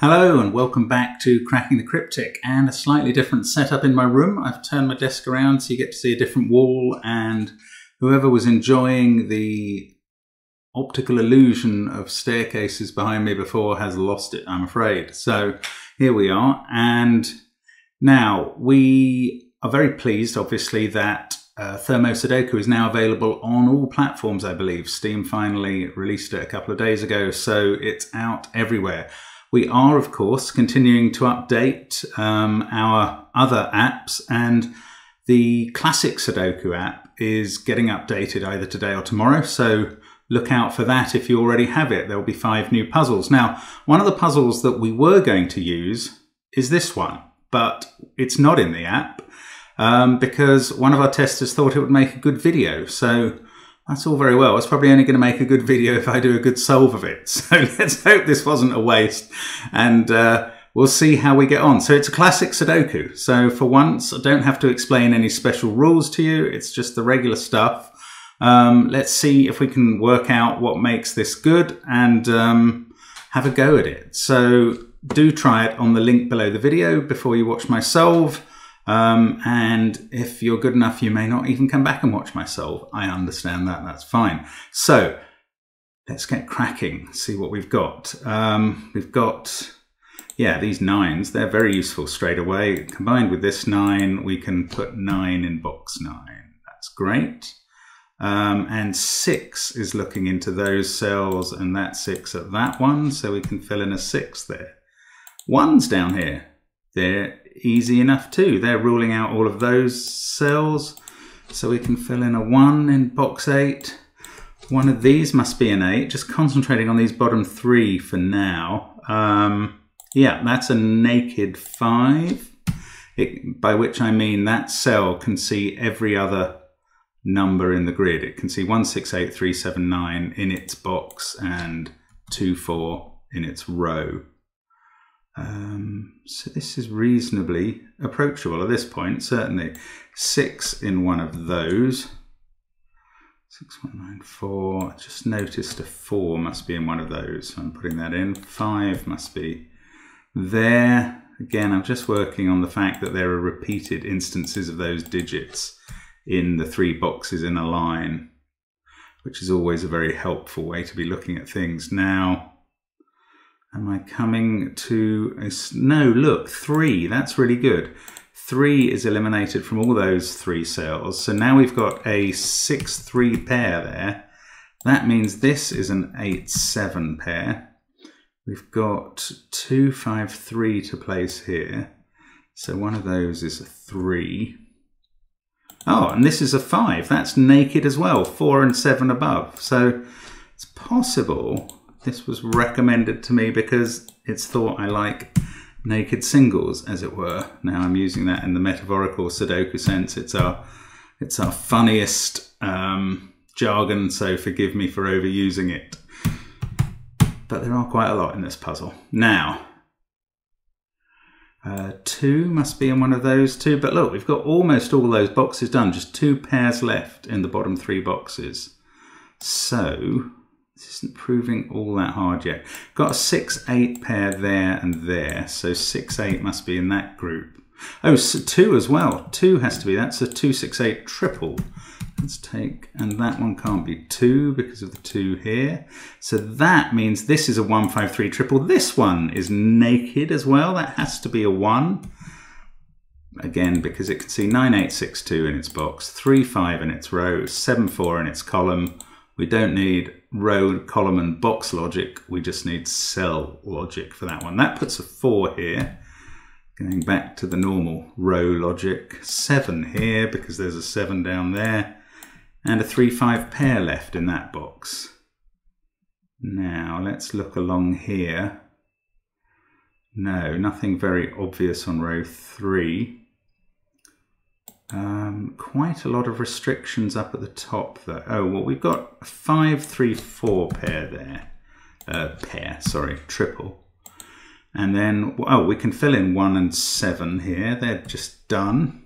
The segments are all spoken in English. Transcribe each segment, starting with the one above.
Hello and welcome back to Cracking the Cryptic, and a slightly different setup in my room. I've turned my desk around so you get to see a different wall, and whoever was enjoying the optical illusion of staircases behind me before has lost it, I'm afraid. So here we are, and now we are very pleased, obviously, that THERMO Sudoku is now available on all platforms, I believe. Steam finally released it a couple of days ago, so it's out everywhere. We are, of course, continuing to update our other apps, and the classic Sudoku app is getting updated either today or tomorrow, so look out for that if you already have it. There will be 5 new puzzles. Now, one of the puzzles that we were going to use is this one, but it's not in the app because one of our testers thought it would make a good video, so that's all very well. It's probably only going to make a good video if I do a good solve of it. So let's hope this wasn't a waste, and we'll see how we get on. So it's a classic Sudoku. So for once, I don't have to explain any special rules to you. It's just the regular stuff. Let's see if we can work out what makes this good and have a go at it. So do try it on the link below the video before you watch my solve. And if you're good enough, you may not even come back and watch my solve. I understand that, that's fine. So let's get cracking, see what we've got. We've got, yeah, these 9s, they're very useful straight away. Combined with this 9, we can put 9 in box 9. That's great. And 6 is looking into those cells, and that 6 at that one, so we can fill in a 6 there. 1's down here. They're easy enough too. They're ruling out all of those cells, so we can fill in a 1 in box 8. One of these must be an 8, just concentrating on these bottom 3 for now. Yeah, that's a naked 5, by which I mean that cell can see every other number in the grid. It can see 1, 6, 8, 3, 7, 9 in its box and 2, 4 in its row. So this is reasonably approachable at this point, certainly. 6 in one of those. 6, 1, 9, 4. I just noticed a 4 must be in one of those, so I'm putting that in. 5 must be there. Again, I'm just working on the fact that there are repeated instances of those digits in the 3 boxes in a line, which is always a very helpful way to be looking at things. Now, am I coming to no, look, 3, that's really good. 3 is eliminated from all those 3 cells. So now we've got a 6-3 pair there. That means this is an 8-7 pair. We've got 2, 5, 3 to place here. So one of those is a 3. Oh, and this is a 5. That's naked as well, 4 and 7 above. So it's possible this was recommended to me because it's thought I like naked singles, as it were. Now I'm using that in the metaphorical Sudoku sense. It's our funniest jargon, so forgive me for overusing it. But there are quite a lot in this puzzle. Now, 2 must be in one of those 2. But look, we've got almost all those boxes done. Just 2 pairs left in the bottom 3 boxes. So this isn't proving all that hard yet. Got a 6-8 pair there and there, so 6-8 must be in that group. Oh, so 2 as well. 2 has to be. That's a 2-6-8 triple. Let's take, and that one can't be 2 because of the 2 here. So that means this is a 1-5-3 triple. This one is naked as well. That has to be a 1. Again, because it can see 9-8-6-2 in its box, 3-5 in its row, 7-4 in its column. We don't need row, column and box logic, we just need cell logic for that one. That puts a 4 here, going back to the normal row logic. 7 here because there's a 7 down there, and a 3-5 pair left in that box. Now let's look along here. No, nothing very obvious on row 3. Quite a lot of restrictions up at the top though. Oh, well, we've got a 5-3-4 pair there. Triple. And then, oh, we can fill in 1 and 7 here. They're just done.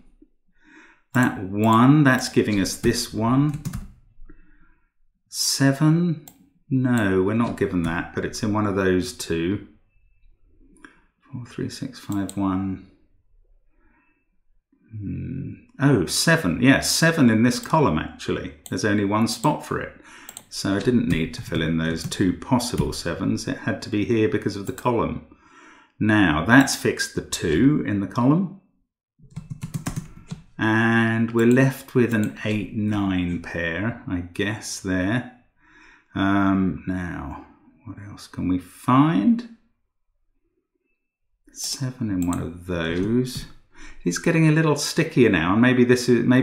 That 1, that's giving us this 1. 7, no, we're not given that, but it's in one of those 2. 43651. Oh, 7. Yeah, 7 in this column actually. There's only one spot for it. So I didn't need to fill in those 2 possible 7s. It had to be here because of the column. Now that's fixed the 2 in the column. And we're left with an 8-9 pair, I guess, there. Now, what else can we find? 7 in one of those. It's getting a little stickier now, and maybe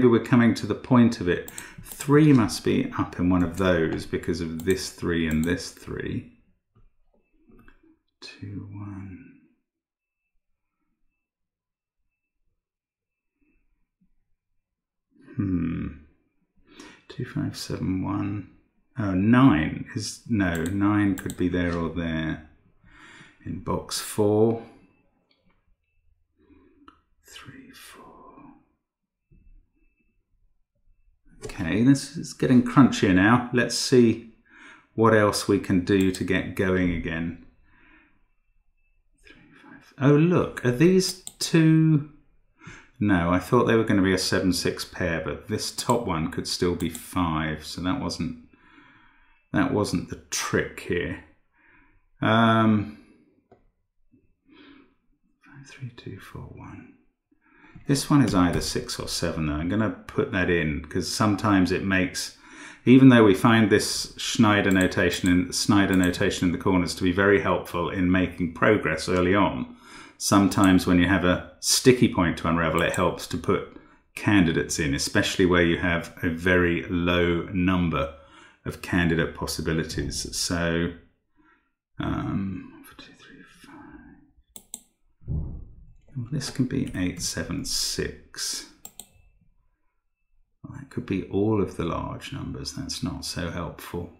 we're coming to the point of it. 3 must be up in one of those because of this 3 and this 3. 2, 1. 2, 5, 7, 1. Oh, 9 is, no, 9 could be there or there. In box 4. 3, 4. Okay, this is getting crunchier now. Let's see what else we can do to get going again. 3, 5. Oh, look, are these 2? No, I thought they were going to be a 7-6 pair, but this top one could still be 5, so that wasn't the trick here. 5, 3, 2, 4, 1. This one is either 6 or 7 though. I'm going to put that in because sometimes it makes, even though we find this Schneider notation in the corners to be very helpful in making progress early on, sometimes when you have a sticky point to unravel, it helps to put candidates in, especially where you have a very low number of candidate possibilities. So, 1, 2, 3, 5. Well, this can be 8, 7, 6. Well, that could be all of the large numbers. That's not so helpful.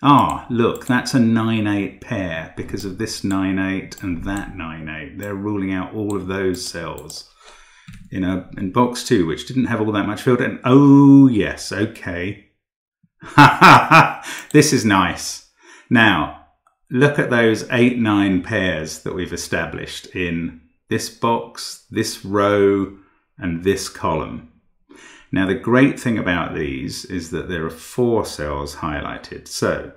Ah, look, that's a 9-8 pair because of this 9-8 and that 9-8. They're ruling out all of those cells in box 2, which didn't have all that much filled in. Oh, yes, okay. Ha ha ha! This is nice. Now, look at those 8-9 pairs that we've established in this box, this row, and this column. Now, the great thing about these is that there are 4 cells highlighted. So,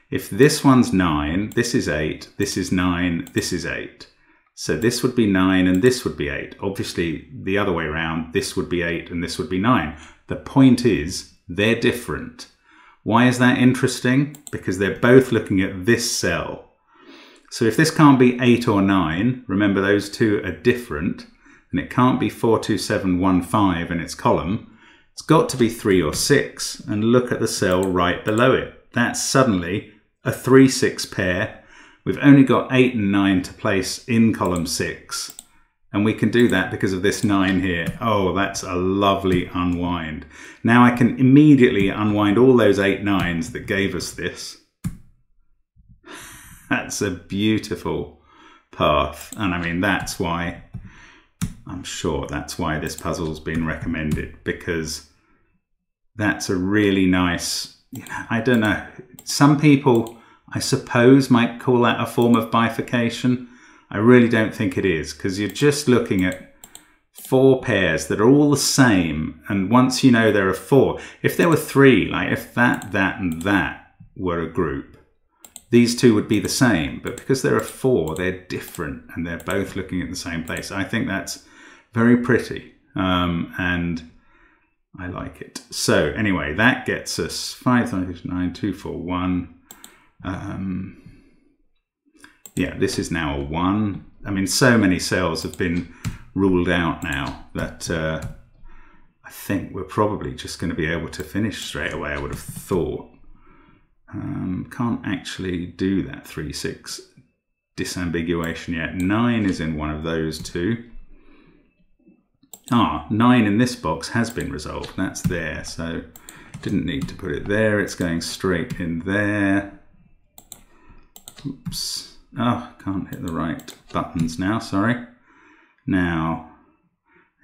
if this one's 9, this is 8, this is 9, this is 8. So this would be 9 and this would be 8. Obviously, the other way around, this would be 8 and this would be 9. The point is, they're different. Why is that interesting? Because they're both looking at this cell. So if this can't be 8 or 9, remember those two are different, and it can't be 42715 in its column, it's got to be 3 or 6, and look at the cell right below it. That's suddenly a 3-6 pair. We've only got 8 and 9 to place in column 6, and we can do that because of this 9 here. Oh, that's a lovely unwind. Now I can immediately unwind all those 8 9s that gave us this. That's a beautiful path, and I mean that's why, I'm sure that's why this puzzle's been recommended, because that's a really nice, I don't know, some people I suppose might call that a form of bifurcation. I really don't think it is, because you're just looking at 4 pairs that are all the same, and once you know there are 4, if there were 3, like if that, and that were a group, these two would be the same, but because there are 4, they're different, and they're both looking at the same place. I think that's very pretty, and I like it. So anyway, that gets us 5, 9, 2, 4, 1. Yeah, this is now a 1. I mean, so many cells have been ruled out now that I think we're probably just going to be able to finish straight away, I would have thought. Can't actually do that 3-6 disambiguation yet. 9 is in one of those two. 9 in this box has been resolved. That's there, so didn't need to put it there. It's going straight in there. Oops. Oh, can't hit the right buttons now, sorry. Now,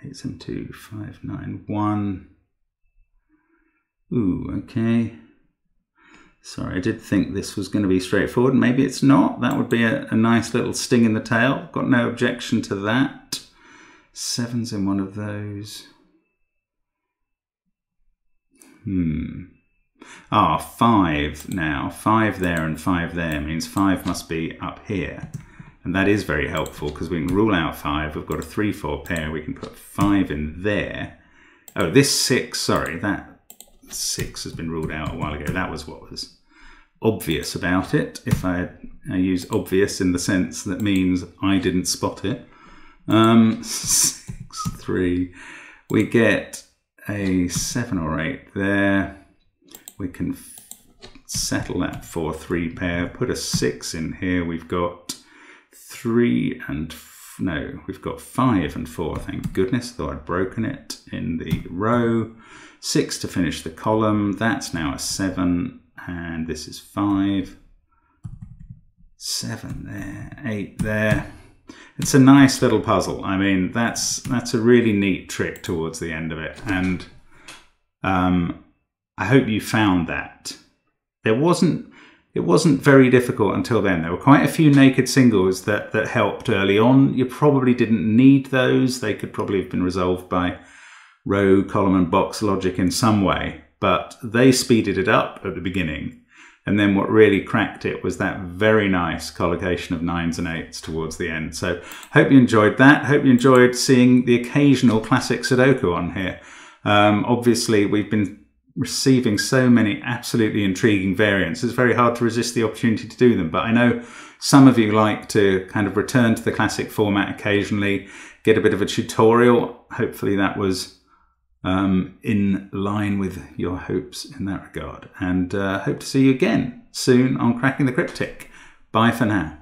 8, 7, 2, 5, 9, 1. Ooh, okay. Sorry, I did think this was going to be straightforward. Maybe it's not. That would be a nice little sting in the tail. Got no objection to that. 7's in one of those. 5 now. 5 there and 5 there means 5 must be up here. And that is very helpful because we can rule out 5. We've got a 3-4 pair. We can put 5 in there. Oh, this 6, sorry, that 6 has been ruled out a while ago. That was what was obvious about it. If I use obvious in the sense that means I didn't spot it. 6, 3. We get a 7 or 8 there. We can settle that 4-3 pair. Put a 6 in here. We've got 3 and no, we've got 5 and 4. Thank goodness, though I'd broken it in the row. 6 to finish the column. That's now a 7, and this is 5. 7 there, 8 there. It's a nice little puzzle. I mean, that's a really neat trick towards the end of it, and I hope you found that. It wasn't very difficult until then. There were quite a few naked singles that helped early on. You probably didn't need those. They could probably have been resolved by row, column and box logic in some way, but they speeded it up at the beginning. And then what really cracked it was that very nice collocation of 9s and 8s towards the end. So hope you enjoyed that. Hope you enjoyed seeing the occasional classic Sudoku on here. Obviously, we've been receiving so many absolutely intriguing variants. It's very hard to resist the opportunity to do them, but I know some of you like to kind of return to the classic format occasionally, get a bit of a tutorial. Hopefully that was in line with your hopes in that regard, and hope to see you again soon on Cracking the Cryptic. Bye for now.